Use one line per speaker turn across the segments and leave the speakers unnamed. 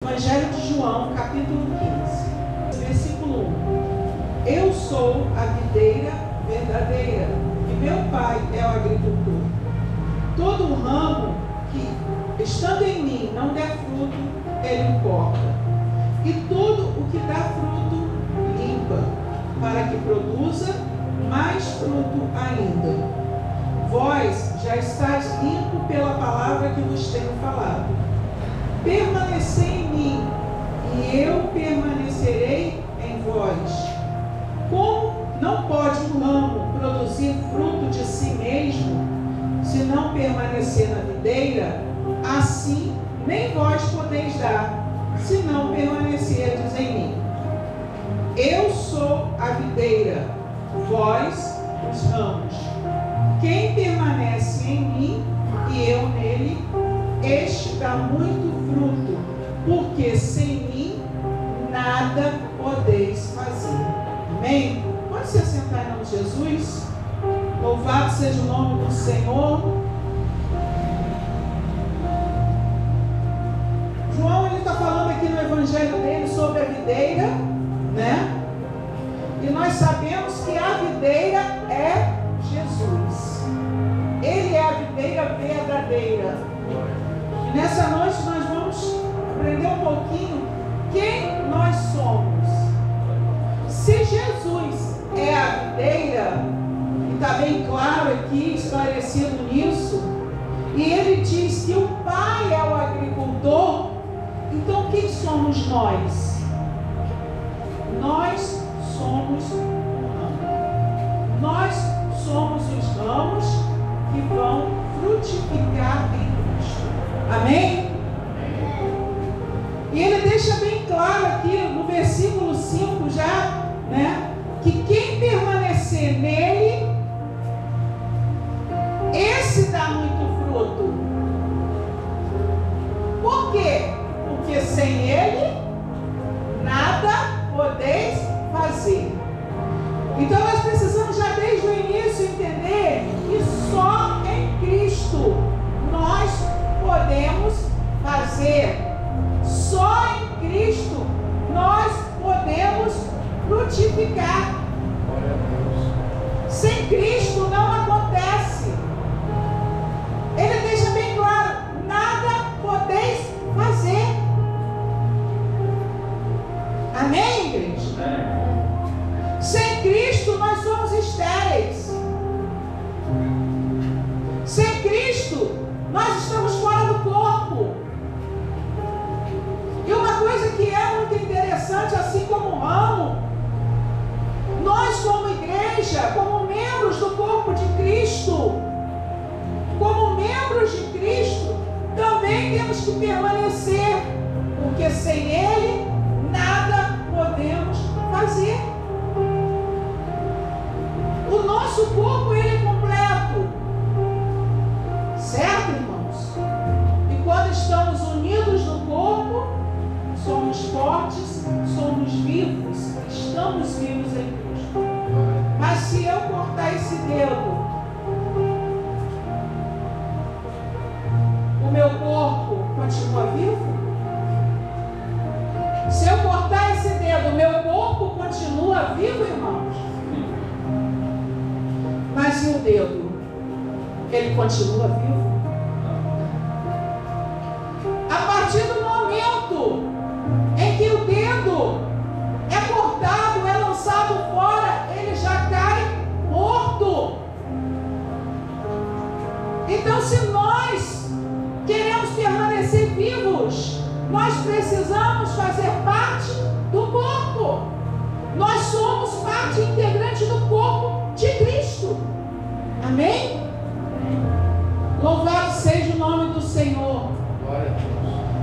Evangelho de João, capítulo 15, versículo 1. Eu sou a videira verdadeira e meu pai é o agricultor. Todo ramo que, estando em mim, não der fruto, ele corta. E tudo o que dá fruto, limpa, para que produza mais fruto ainda. Vós já estáis limpo pela palavra que vos tenho falado. Permanecei em mim, e eu permanecerei em vós. Como não pode um ramo produzir fruto de si mesmo, se não permanecer na videira, assim nem vós podeis dar, se não permanecerdes em mim. Eu sou a videira, vós os ramos. Quem permanece em mim e eu nele, este dá muito fruto, porque sem mim nada podeis fazer. Amém? Pode se assentar em nome de Jesus. Louvado seja o nome do Senhor. João, ele está falando aqui no evangelho dele sobre a videira, né? E nós sabemos que a videira é Jesus. Ele é a videira verdadeira. E nessa noite nós vamos aprender um pouquinho quem nós somos. Se Jesus é a videira, e está bem claro aqui, esclarecido nisso, e ele diz que o Pai é o agricultor, então quem somos nós? Nós somos ramos. Nós somos os ramos que vão frutificar em Cristo. Amém? E ele deixa bem claro aqui no versículo 5 já, né? Que quem permanecer nele, esse dá muito fruto. Por quê? Porque sem ele, nada podeis fazer. Então nós precisamos já desde o início entender que só em Cristo nós podemos fazer. Só em Cristo nós podemos frutificar. Sem Cristo não acontece. Ele deixa bem claro: nada podeis fazer. Amém, igreja? Sem Cristo nós somos estéreis. Sem Cristo nós estamos fora do corpo. E uma coisa que é muito interessante, assim como o ramo, nós como igreja, como membros do corpo de Cristo, como membros de Cristo, também temos que permanecer, porque sem Ele nada podemos fazer. O nosso corpo, ele é completo, certo, irmãos? E quando estamos unidos no corpo, somos fortes, somos vivos, estamos vivos em Cristo. Mas se eu cortar esse dedo, o meu corpo continua vivo? Se eu cortar esse dedo, o meu corpo continua vivo, irmãos? Mas e o dedo? Ele continua vivo? A partir do momento em que o dedo é cortado, é lançado fora, ele já cai morto. Então, se nós queremos permanecer vivos, nós precisamos fazer parte do corpo. Nós somos parte integrante do corpo de Cristo. Amém? Louvado seja o nome do Senhor.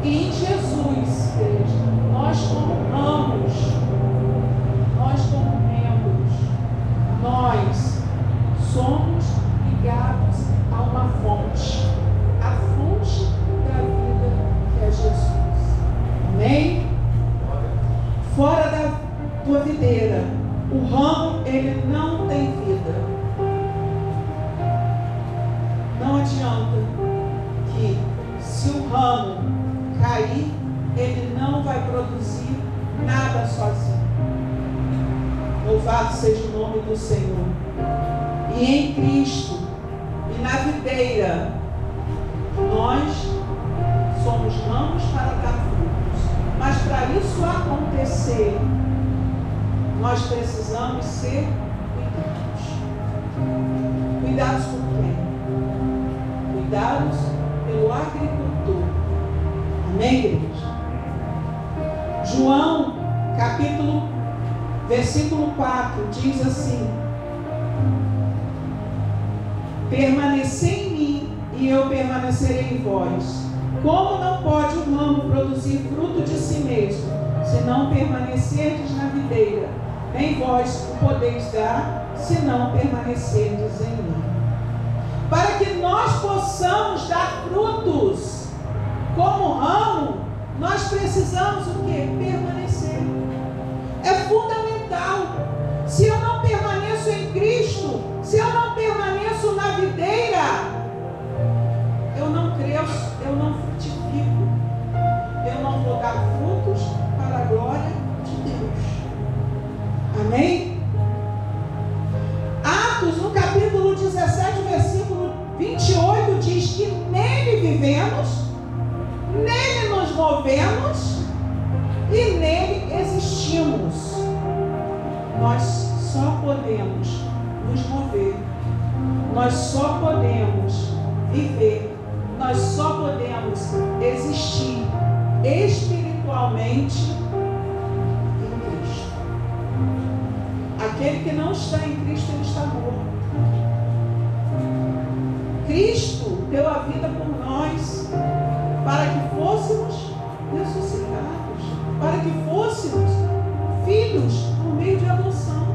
E em Jesus, igreja, nós como ramos, nós como membros, nós somos ligados a uma fonte, a fonte da vida que é Jesus. Amém? Fora da tua videira, o ramo, ele não tem vida. Não adianta que, se o ramo cair, ele não vai produzir nada sozinho. Louvado seja o nome do Senhor. E em Cristo e na videira, nós somos ramos para dar frutos. Mas para isso acontecer, nós precisamos ser cuidados. Cuidados por quem? Cuidados pelo agricultor. Amém, igreja? João, versículo 4, diz assim: permanecei em mim e eu permanecerei em vós. Como não pode o ramo produzir fruto de si mesmo, se não permanecerdes na videira? Nem vós o podeis dar, se não permanecerdes em mim. Para que nós possamos dar frutos como ramo, nós precisamos o quê? Permanecer. É fundamental. Se eu não permaneço em Cristo, se eu não permaneço na videira, eu não cresço, eu não frutifico, eu não vou dar frutos para a glória de Deus. Amém? Atos, no capítulo 17, versículo 28, diz que nele vivemos, nele nos movemos e nele existimos. Nós só podemos nos mover, nós só podemos viver, nós só podemos existir espiritualmente em Cristo. Aquele que não está em Cristo, ele está morto. Cristo deu a vida por nós, para que fôssemos ressuscitados, para que fôssemos filhos por meio de adoção.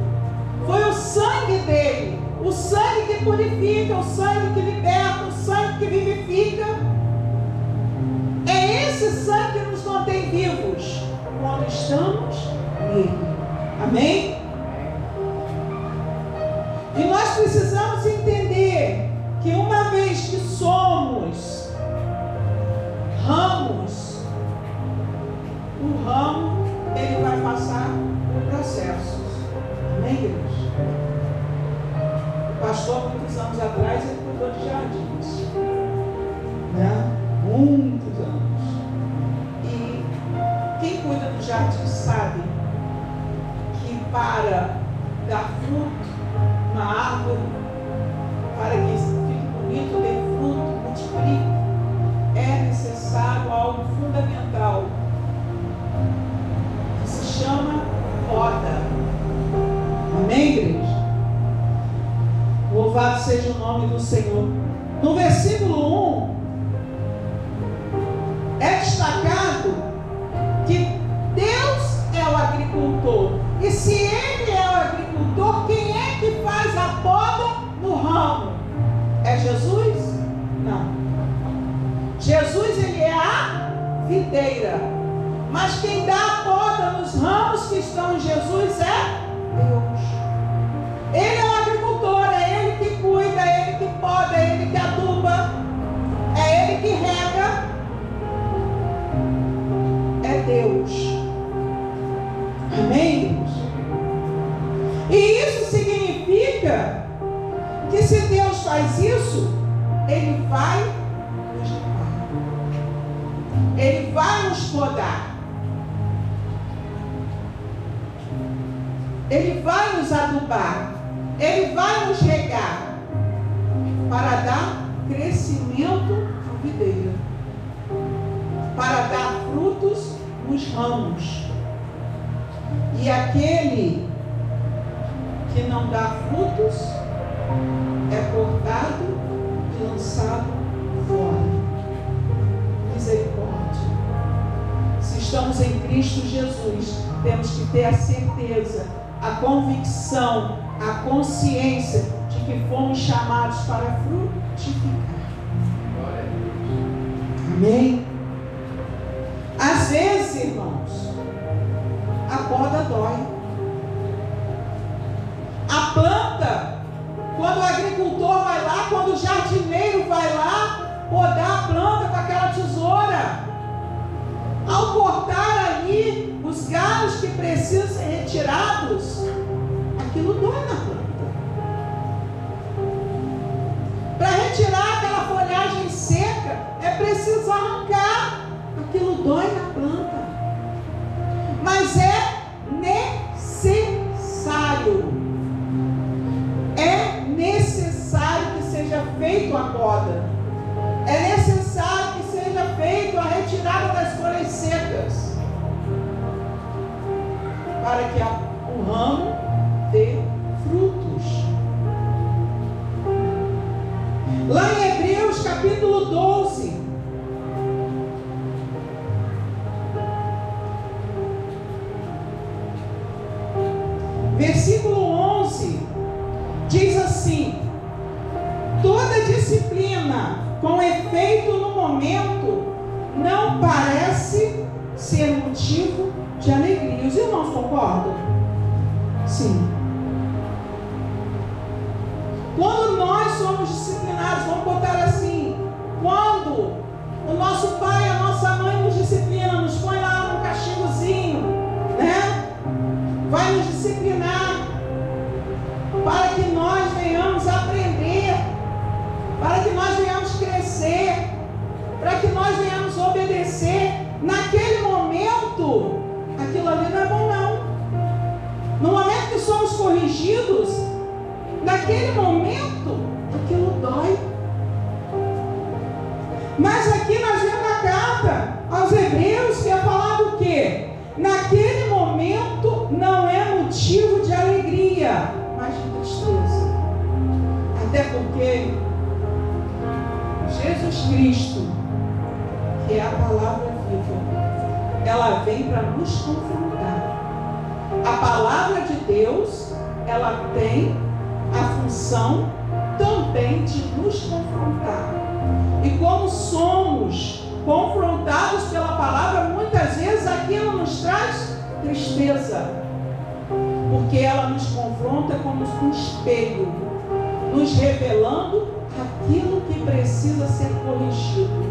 Foi o sangue dele, o sangue que purifica, o sangue que liberta, o sangue que vivifica. É esse sangue que nos mantém vivos quando estamos nele. Amém? E nós precisamos entender que uma vez que somos ramos, o ramo ele vai passar por processos. Amém, igreja? O pastor, muitos anos atrás, ele cuidou de jardins, né? Muitos anos. E quem cuida do jardim sabe que para dar fruto uma árvore, para que fique bonito, dê fruto, multiplique, é necessário algo fundamental que se chama poda. Amém, igreja? Louvado seja o nome do Senhor. No versículo 1 é destacado que Deus é o agricultor. E se Ele é o agricultor, quem é que faz a poda no ramo? É Jesus? Não. Jesus, Ele é a videira. Mas quem dá a poda nos ramos que estão em Jesus é Deus. Ele é o agricultor, é Ele que cuida, é Ele que poda, é Ele que aduba, é Ele que rega. É Deus. Amém, Deus? E isso significa que se Deus faz isso, Ele vai nos limpar, Ele vai nos podar, Ele vai nos adubar, Ele vai nos regar, para dar crescimento na videira, para dar frutos nos ramos. E aquele que não dá frutos é cortado e lançado fora. Misericórdia. Se estamos em Cristo Jesus, temos que ter a certeza, a convicção, a consciência de que fomos chamados para frutificar. Amém? Às vezes, irmãos, a poda dói. A planta, quando o agricultor vai lá, quando o jardineiro vai lá podar a planta com aquela tesoura, ao cortar ali retirados, aquilo dói na planta. Para retirar aquela folhagem seca, é preciso arrancar. Aquilo dói na planta. Mas é necessário. É necessário que seja feita a poda. É necessário que seja feita a retirada das folhas secas. Para que o ramo dê frutos. Lá em Hebreus capítulo 12, versículo 11, diz assim: toda disciplina com efeito no momento não parece ser motivo de alegria. Os irmãos concordam? Sim. Quando nós somos disciplinados, vamos botar assim, quando o nosso pai, a nossa mãe nos disciplina, nos põe lá num castigozinho, né? Vai nos disciplinar para que nós venhamos aprender, para que nós venhamos crescer, para que nós venhamos obedecer. Naquele momento, aquilo ali não é bom não. No momento que somos corrigidos, naquele momento, aquilo dói. Mas aqui nós vemos na carta aos Hebreus que é falado o quê? Naquele momento não é motivo de alegria, mas de tristeza. Até porque Jesus Cristo, que é a palavra viva, ela vem para nos confrontar. A palavra de Deus, ela tem a função também de nos confrontar. E como somos confrontados pela palavra, muitas vezes aquilo nos traz tristeza, porque ela nos confronta como um espelho, nos revelando aquilo que precisa ser corrigido,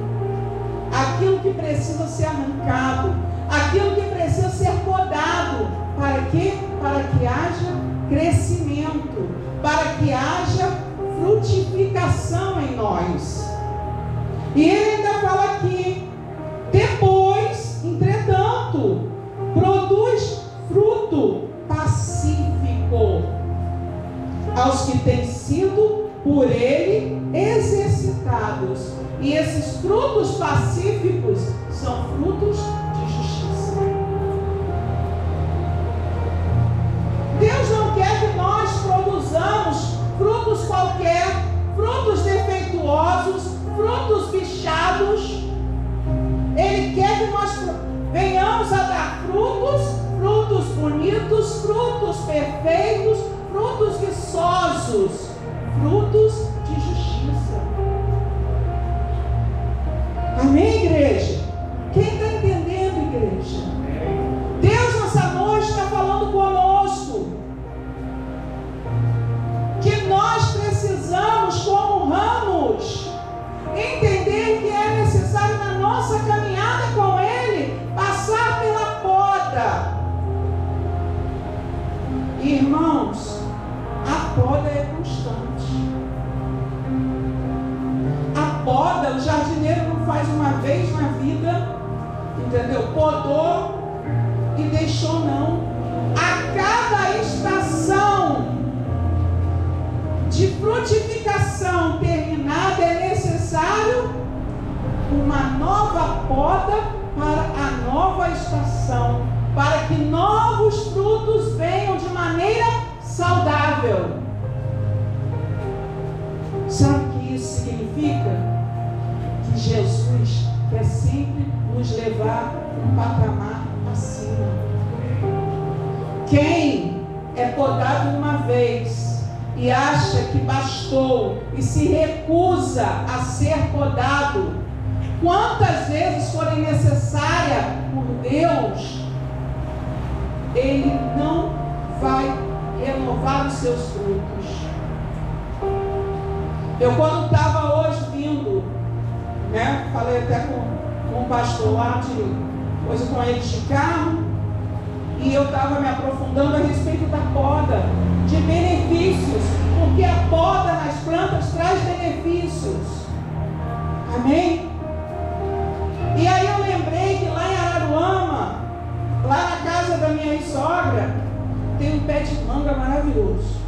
aquilo que precisa ser arrancado, aquilo que precisa ser podado. Para quê? Para que haja crescimento, para que haja frutificação em nós. E ele ainda fala aqui: depois, entretanto, produz fruto pacífico aos que têm sido por ele exercitados. E esses frutos pacíficos são frutos de justiça. Deus não quer que nós produzamos frutos qualquer, frutos defeituosos, frutos bichados. Ele quer que nós venhamos a dar frutos bonitos, frutos perfeitos, frutos viçosos, frutos de justiça. Amém, igreja? Quem está entendendo, igreja? Deus nessa noite está falando conosco que nós precisamos, como ramos, entender que é necessário na nossa caminhada com Ele passar pela poda. Irmãos, a poda é constante. A poda, o jardineiro não faz uma vez na vida, entendeu? Podou e deixou não. A cada estação de frutificação terminada é necessário uma nova poda para a nova estação, para que novos frutos venham de maneira saudável. Sabe o que isso significa? Que Jesus quer sempre nos levar um patamar acima. Quem é podado uma vez e acha que bastou e se recusa a ser podado, quantas vezes forem necessárias por Deus, Ele não vai renovar os seus frutos. Eu, quando estava hoje vindo, né, falei até com o pastor lá, coisa com eles de carro, E eu estava me aprofundando a respeito da poda, de benefícios, porque a poda nas plantas traz benefícios. Amém? E aí eu lembrei que lá em Araruama, lá na casa da minha sogra, tem um pé de manga maravilhoso.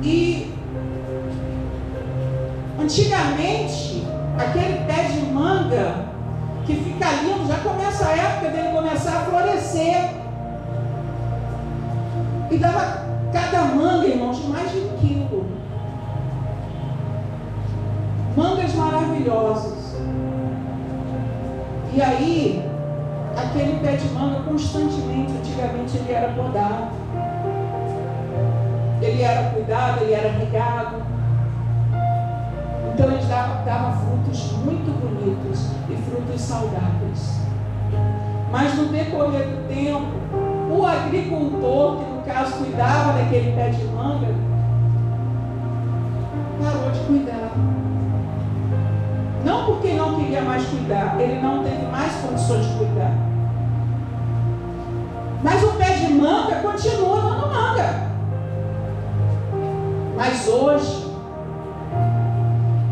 E antigamente, aquele pé de manga que fica lindo, já começa a época dele começar a florescer. E dava cada manga, irmãos, de mais de 1 quilo. Mangas maravilhosas. E aí, aquele pé de manga constantemente, antigamente ele era podado. Ele era cuidado, ele era regado. Então ele dava frutos muito bonitos e frutos saudáveis. Mas no decorrer do tempo, o agricultor, que no caso cuidava daquele pé de manga, parou de cuidar. Não porque não queria mais cuidar, ele não teve mais condições de cuidar. Mas o pé de manga continua dando manga. Mas hoje,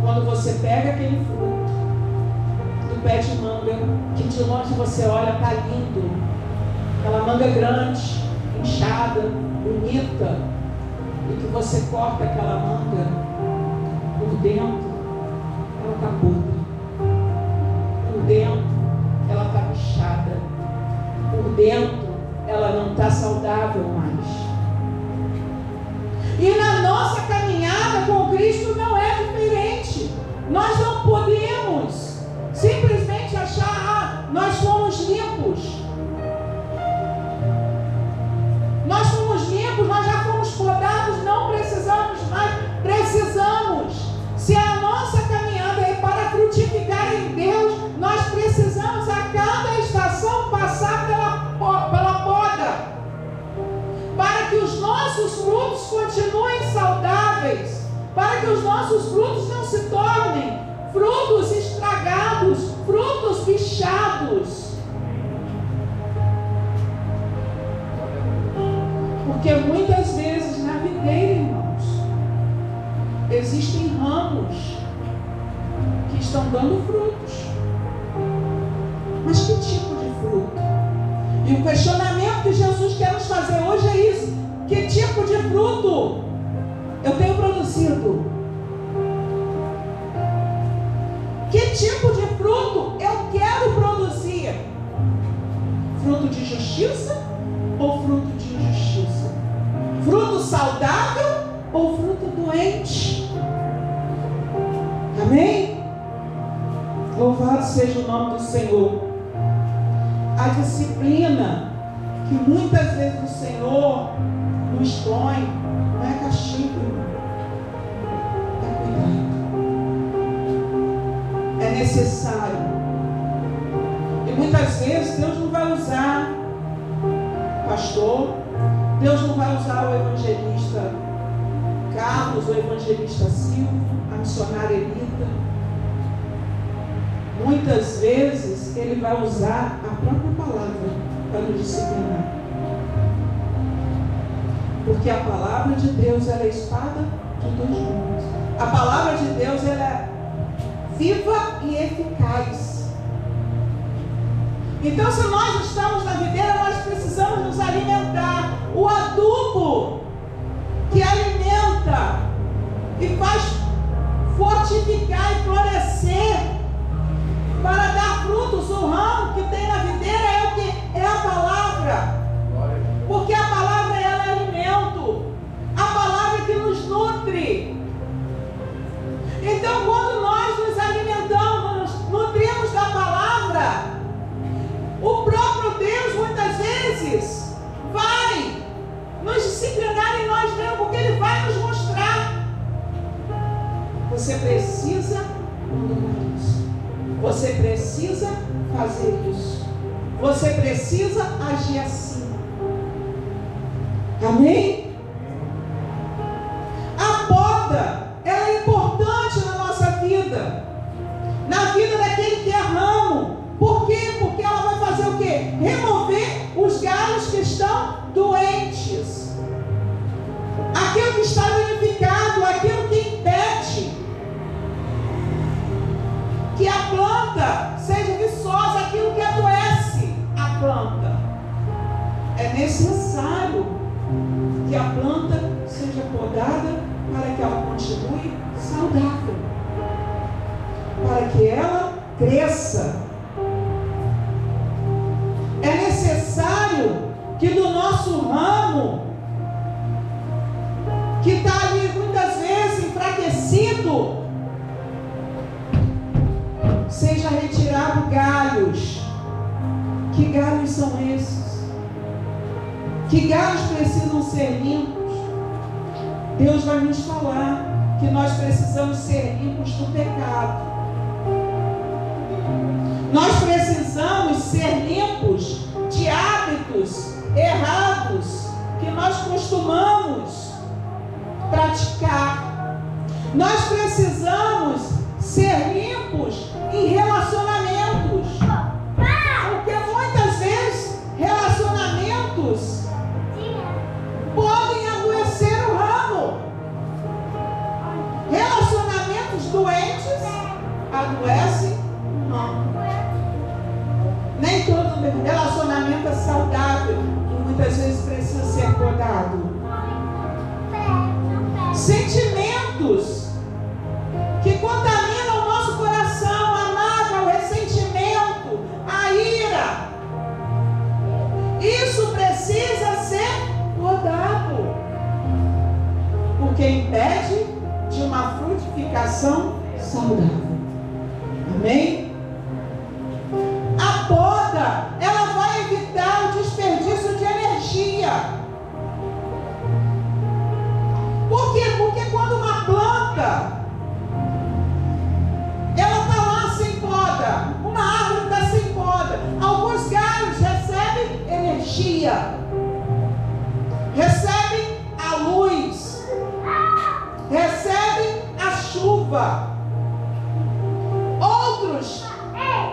quando você pega aquele fruto do pé de manga, que de longe você olha, está lindo, aquela manga grande, inchada, bonita, e que você corta aquela manga, por dentro ela está podre, por dentro ela está bichada, por dentro ela não está saudável mais. E na nossa caminhada com Cristo não é diferente. Nós não podemos simplesmente achar, nós somos limpos. Nós somos limpos, nós já fomos podados, não precisamos mais, precisamos. Se a nossa caminhada é para frutificar em Deus, nós precisamos a cada estação passar pela poda, para que os nossos frutos continuem saudáveis, para que os nossos frutos não se tornem frutos estragados, frutos bichados. Porque muitas vezes na videira, irmãos, existem ramos que estão dando frutos. Mas que tipo de fruto? E o questionamento que Jesus quer nos fazer hoje é isso: que tipo de fruto eu tenho produzido? Que tipo de fruto eu quero produzir? Fruto de justiça ou fruto de injustiça? Fruto saudável ou fruto doente? Amém? Louvado seja o nome do Senhor. A disciplina que muitas vezes o Senhor nos põe não é castigo, é cuidado. É necessário. E muitas vezes Deus não vai usar pastor, Deus não vai usar o evangelista Carlos, o evangelista Silvio, a missionária Elita. Muitas vezes Ele vai usar a própria palavra para nos disciplinar. Porque a palavra de Deus, ela é espada de 2 gumes. A palavra de Deus, ela é viva e eficaz. Então, se nós estamos na videira, nós precisamos nos alimentar. O adubo que alimenta e faz fortificar e florescer para dar frutos. O ramo que tem na videira é o que? É a palavra. Porque a palavra, ela é alimento. A palavra que nos nutre. Então, quando nós nos alimentamos, nos nutrimos da palavra, o próprio Deus muitas vezes vai nos disciplinar em nós mesmos, porque Ele vai nos mostrar. Você precisa abandonar isso. Você precisa fazer isso. Você precisa agir assim. Amém? A poda, ela é importante na nossa vida. Na vida daquele que é ramo. Por quê? Porque ela vai fazer o quê? Remover está danificado, aquilo que impede que a planta seja viçosa, aquilo que adoece a planta. É necessário que a planta seja podada para que ela continue saudável, para que ela cresça. É necessário que do nosso ramo, que está ali muitas vezes enfraquecido, seja retirado galhos. Que galhos são esses? Que galhos precisam ser limpos? Deus vai nos falar que nós precisamos ser limpos do pecado. Nós precisamos ser limpos de hábitos errados que nós costumamos praticar. Nós precisamos ser limpos em relacionamentos, porque muitas vezes relacionamentos podem adoecer o ramo. Relacionamentos doentes adoecem o ramo. Nem todo relacionamento é saudável, e muitas vezes precisa ser podado. Sentimentos que contaminam o nosso coração, a mágoa, o ressentimento, a ira. Isso precisa ser podado, porque impede de uma frutificação saudável. Amém? A poda, ela vai evitar o desperdício de energia. Por quê? Porque quando uma planta, ela está lá sem poda, uma árvore está sem poda, alguns galhos recebem energia, recebem a luz, recebem a chuva. Outros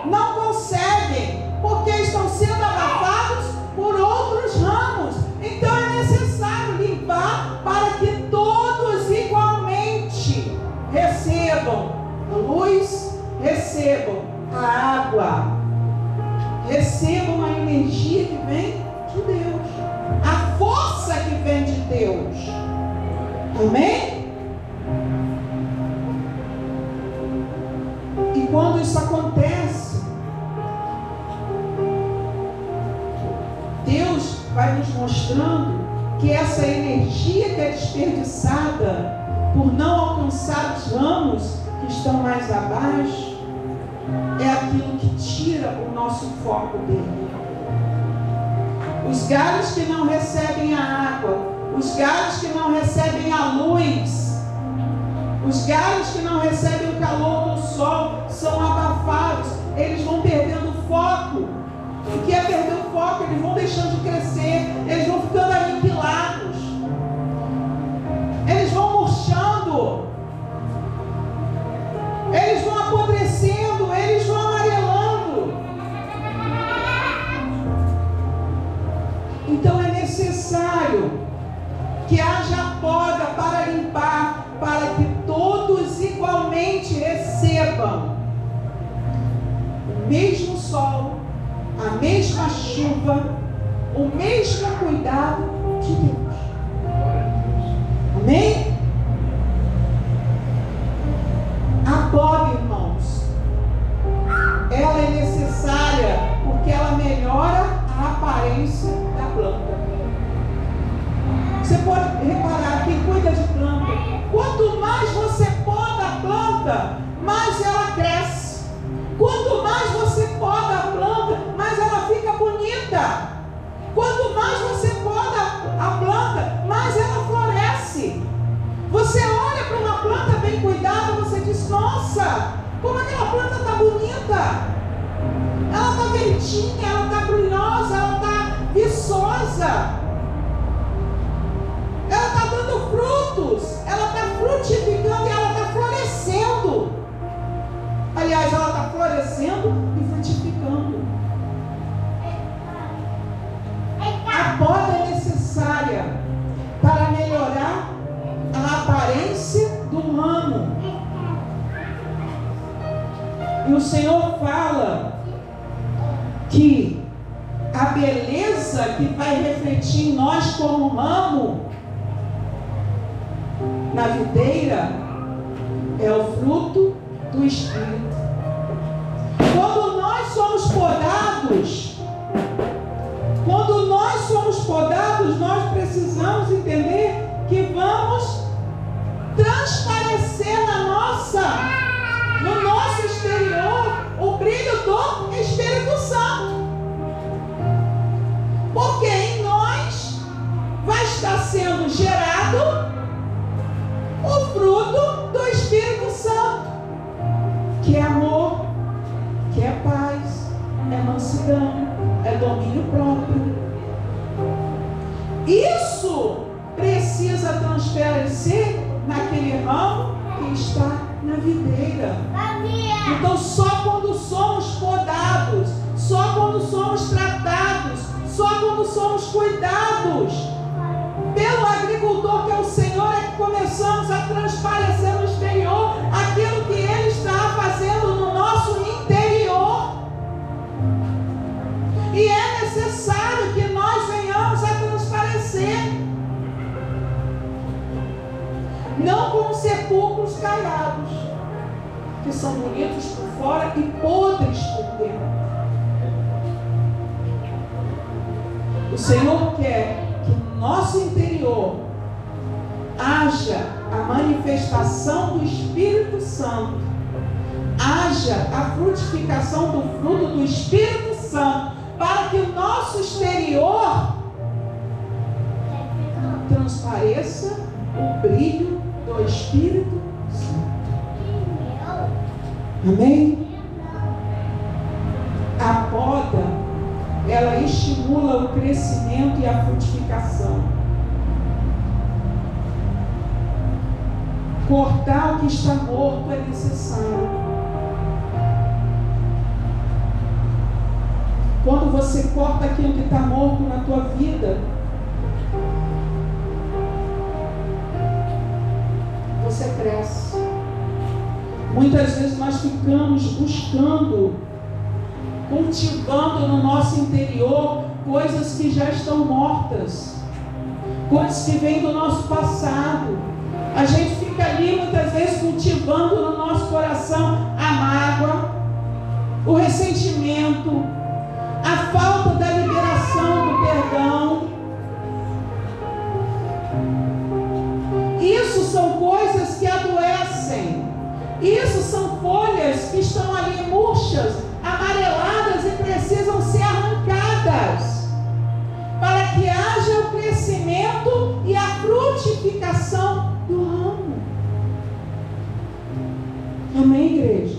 não conseguem, porque estão sendo abafados por outros ramos. Então é necessário limpar para que todos igualmente recebam a luz, recebam a água, recebam a energia que vem de Deus, a força que vem de Deus. Amém? E quando isso acontece, Deus vai nos mostrando que essa energia que é desperdiçada por não alcançar os ramos que estão mais abaixo, é aquilo que tira o nosso foco dele. Os galhos que não recebem a água, os galhos que não recebem a luz, os galhos que não recebem o calor do sol são abafados, eles vão perdendo o foco. O que é perder o foco? Eles vão deixando de crescer, eles vão ficando aniquilados, eles vão murchando, eles vão apodrecendo, eles vão amarelando. Então é necessário que haja poda para limpar, para que todos igualmente recebam o mesmo sol, a mesma chuva, o mesmo cuidado de Deus. Amém? A poda, irmãos, ela é necessária porque ela melhora a aparência da planta. Você pode reparar, quem cuida de planta, quanto mais você poda a planta, mais ela cresce. Quanto mais você poda a planta, mais ela fica bonita. Quanto mais você poda a planta, mais ela floresce. Você olha para uma planta bem cuidada, você diz: nossa, como aquela planta está bonita. Ela está verdinha, ela está brilhosa, ela está viçosa. Ela está dando frutos, ela está frutificando e ela está florescendo. Aliás, ela está florescendo e frutificando. A poda é necessária para melhorar E o Senhor fala que a beleza que vai refletir em nós como ramo na videira é o fruto do Espírito. Quando nós somos podados, nós precisamos entender que vamos transparecer no nosso exterior o brilho do Espírito Santo. Porque em nós vai estar sendo gerado o fruto do Espírito Santo, que é amor, que é paz, é mansidão, é domínio próprio. Isso precisa transparecer naquele ramo que está na videira. Então, só quando somos podados, só quando somos tratados, só quando somos cuidados pelo agricultor, que é o Senhor, é que começamos a transparecer no exterior aquilo que Ele está fazendo no nosso interior. E é necessário que nós venhamos a transparecer, não como sepulcros caiados, que são bonitos por fora e podres por dentro. O Senhor quer que no nosso interior haja a manifestação do Espírito Santo, haja a frutificação do fruto do Espírito Santo, para que o nosso exterior transpareça o brilho do Espírito Santo. Amém? A poda, ela estimula o crescimento e a frutificação. Cortar o que está morto é necessário. Quando você corta aquilo que está morto na tua vida, você cresce. Muitas vezes nós ficamos buscando, cultivando no nosso interior coisas que já estão mortas, coisas que vêm do nosso passado. A gente fica ali muitas vezes cultivando no nosso coração a mágoa, o ressentimento, a falta da liberação do perdão. Isso são coisas que adoecem. Isso são folhas que estão ali murchas, amareladas e precisam ser arrancadas, para que haja o crescimento e a frutificação do ramo. Amém, igreja?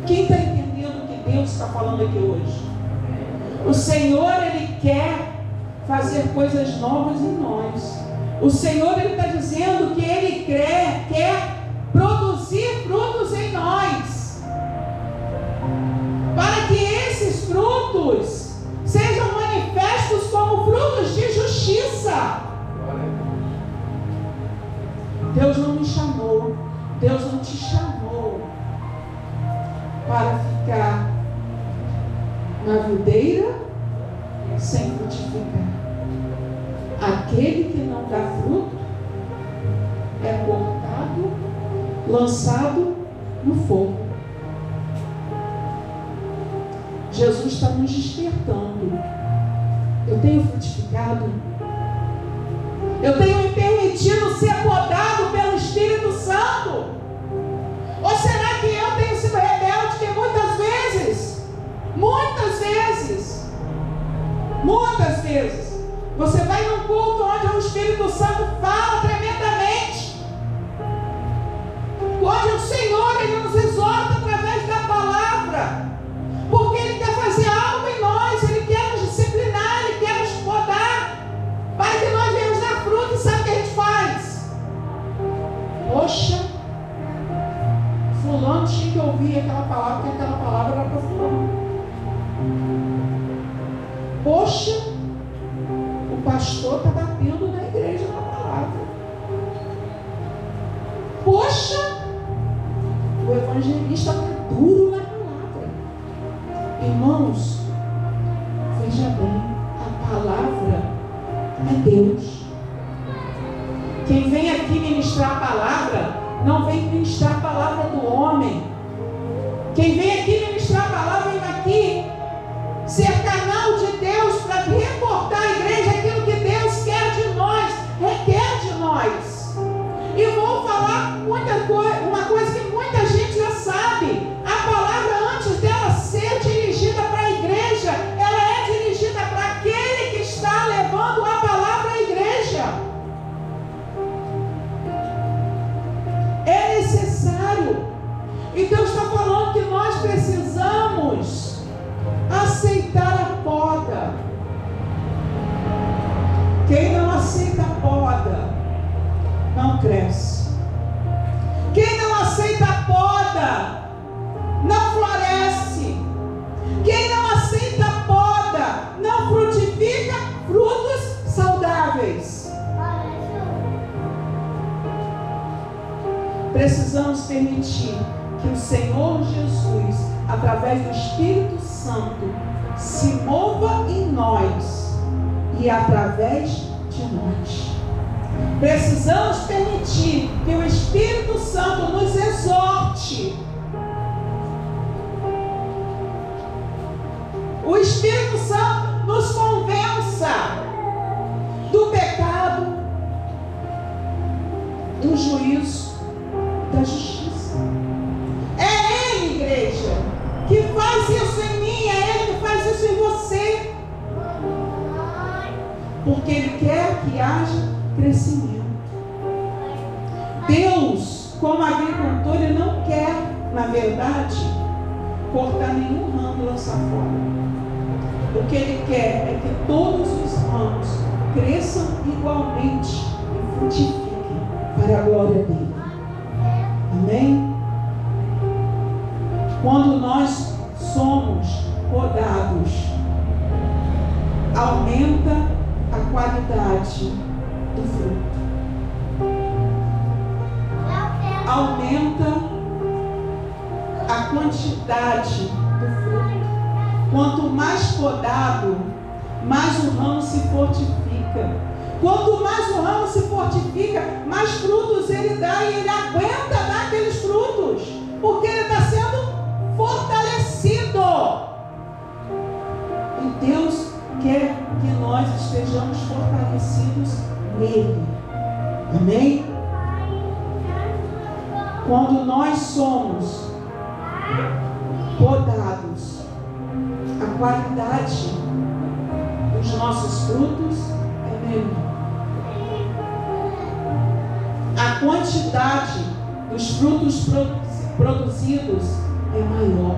Quem está entendendo o que Deus está falando aqui hoje? O Senhor, Ele quer fazer coisas novas em nós. O Senhor, Ele está dizendo que Ele quer produzir frutos em nós, para que esses frutos sejam manifestos como frutos de justiça. Deus não me chamou, Deus não te chamou para ficar na videira sem frutificar. Aquele que não dá fruto é cortado, lançado no fogo. Jesus está nos despertando. Eu tenho frutificado? Eu tenho me permitido ser podado pelo Espírito Santo? Ou será que eu tenho sido rebelde? Que muitas vezes, você vai num culto onde o Espírito Santo fala tremendamente, onde o Senhor, Ele nos exorta através da palavra, porque Ele quer fazer algo em nós, Ele quer nos disciplinar, Ele quer nos podar, para que nós venhamos dar fruto. E sabe o que a gente faz? Poxa, fulano tinha que ouvir aquela palavra, porque aquela palavra era para fulano. Poxa, o pastor está batendo na igreja na palavra. Poxa, o evangelista está Irmãos, veja bem, a palavra é Deus. Quem vem aqui ministrar a palavra, não vem ministrar a palavra do homem. Quem vem aqui ministrar a palavra, vem aqui ser canal de Deus para reportar à igreja aquilo que Deus quer de nós, requer de nós. E vou falar uma coisa que muita gente já sabe. A palavra, antes dela ser dirigida para a igreja, ela é dirigida para aquele que está levando a palavra à igreja. É necessário. E Deus está falando que nós precisamos aceitar a poda. Quem não aceita a poda não cresce. Quem não aceita a poda não floresce. Quem não aceita a poda não frutifica frutos saudáveis. Precisamos permitir que o Senhor Jesus, através do Espírito Santo, se mova em nós e através de nós. Precisamos permitir que o Espírito Santo nos exorte. O Espírito Santo nos convença do pecado, do juízo, da justiça. É Ele, igreja, que faz isso em mim, é Ele que faz isso em você. Porque Ele quer que haja crescimento. Deus, como agricultor, Ele não quer, na verdade, cortar nenhum ramo e lançar fora. O que Ele quer é que todos os ramos cresçam igualmente e frutifiquem para a glória dEle. Amém? Quando nós somos podados, aumenta a qualidade do fruto. Aumenta a quantidade do fruto. Quanto mais podado, mais o ramo se fortifica. Quanto mais o ramo se fortifica, mais frutos ele dá, e ele aguenta dar aqueles frutos, porque ele está sendo fortalecido. E Deus quer que nós estejamos fortalecidos nele. Amém? Quando nós somos podados, a qualidade dos nossos frutos é melhor. A quantidade dos frutos produzidos é maior.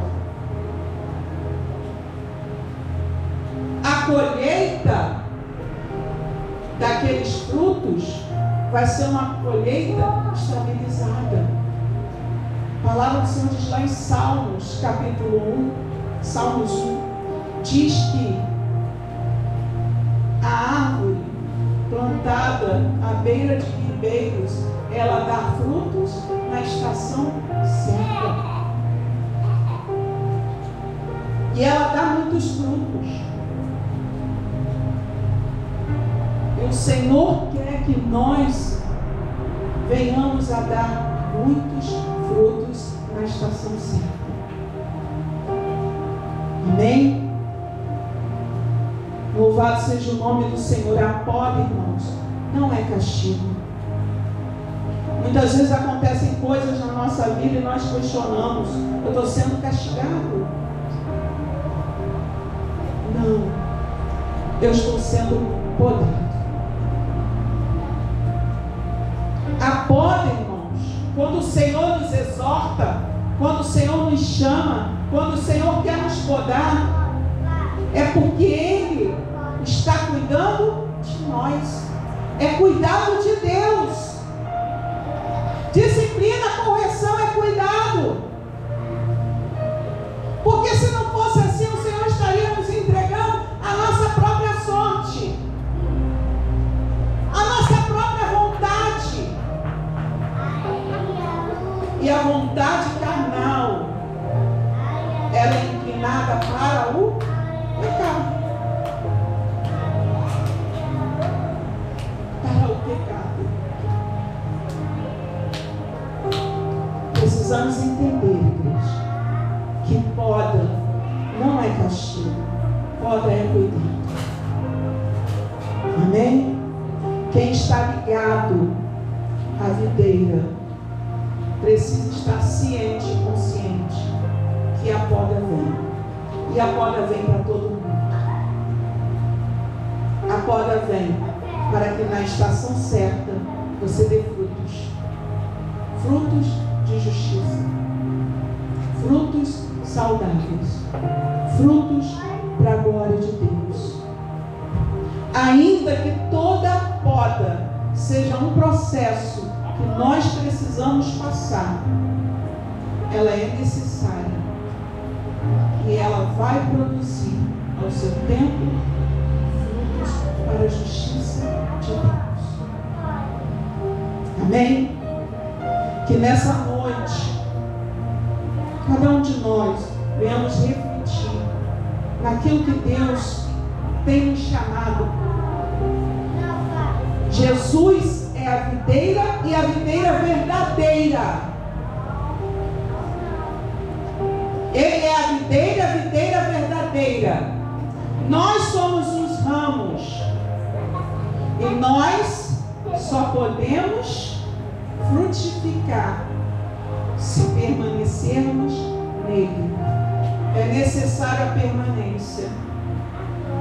A colheita daqueles frutos vai ser uma colheita estabilizada. A palavra do Senhor diz lá em Salmos, capítulo 1, Salmos 1, diz que a árvore plantada à beira de ribeiros, ela dá frutos na estação certa. E ela dá muitos frutos. E o Senhor quer que nós venhamos a dar muitos frutos na estação certa. Amém? Louvado seja o nome do Senhor. A poda, irmãos, não é castigo. Muitas vezes acontecem coisas na nossa vida e nós questionamos: eu estou sendo castigado? Não, eu estou sendo podado. A poda, irmãos, quando o Senhor nos exorta, quando o Senhor nos chama, quando o Senhor quer nos podar, é porque Ele está cuidando de nós. É cuidado de Deus. Disciplina, correção é cuidado. Porque se não fosse assim, o Senhor estaria nos entregando a nossa própria sorte, a nossa própria vontade. E a vontade carnal, ela é inclinada para o poda é cuidado. Amém? Quem está ligado à videira precisa estar ciente e consciente que a poda vem. E a poda vem para todo mundo. A poda vem para que na estação certa você dê frutos. Frutos de justiça. Frutos saudáveis. Frutos para a glória de Deus. Ainda que toda poda seja um processo que nós precisamos passar, ela é necessária. E ela vai produzir ao seu tempo frutos para a justiça de Deus. Amém? Que nessa noite, cada um de nós venhamos refletir naquilo que Deus tem nos chamado. Jesus é a videira e a videira verdadeira. Ele é a videira verdadeira. Nós somos os ramos. E nós só podemos frutificar se permanecermos nele. É necessário a permanência.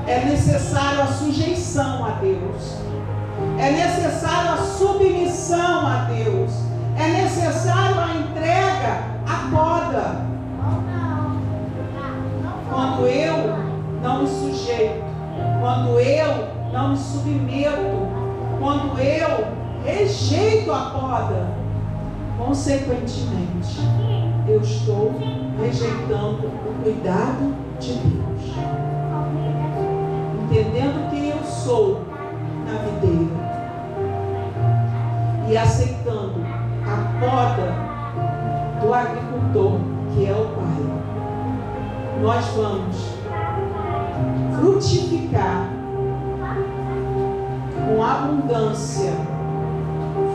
É necessário a sujeição a Deus. É necessário a submissão a Deus. É necessário a entrega à poda. Quando eu não me sujeito, quando eu não me submeto, quando eu rejeito a poda, consequentemente, eu estou rejeitando o cuidado de Deus. Entendendo quem eu sou na videira e aceitando a poda do agricultor, que é o Pai, nós vamos frutificar com abundância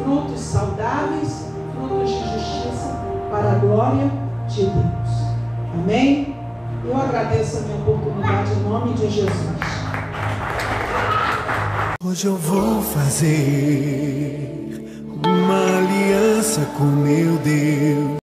frutos saudáveis, frutos de justiça para a glória de Deus. Amém? Eu agradeço a minha oportunidade em nome de Jesus.
Hoje eu vou fazer uma aliança com meu Deus.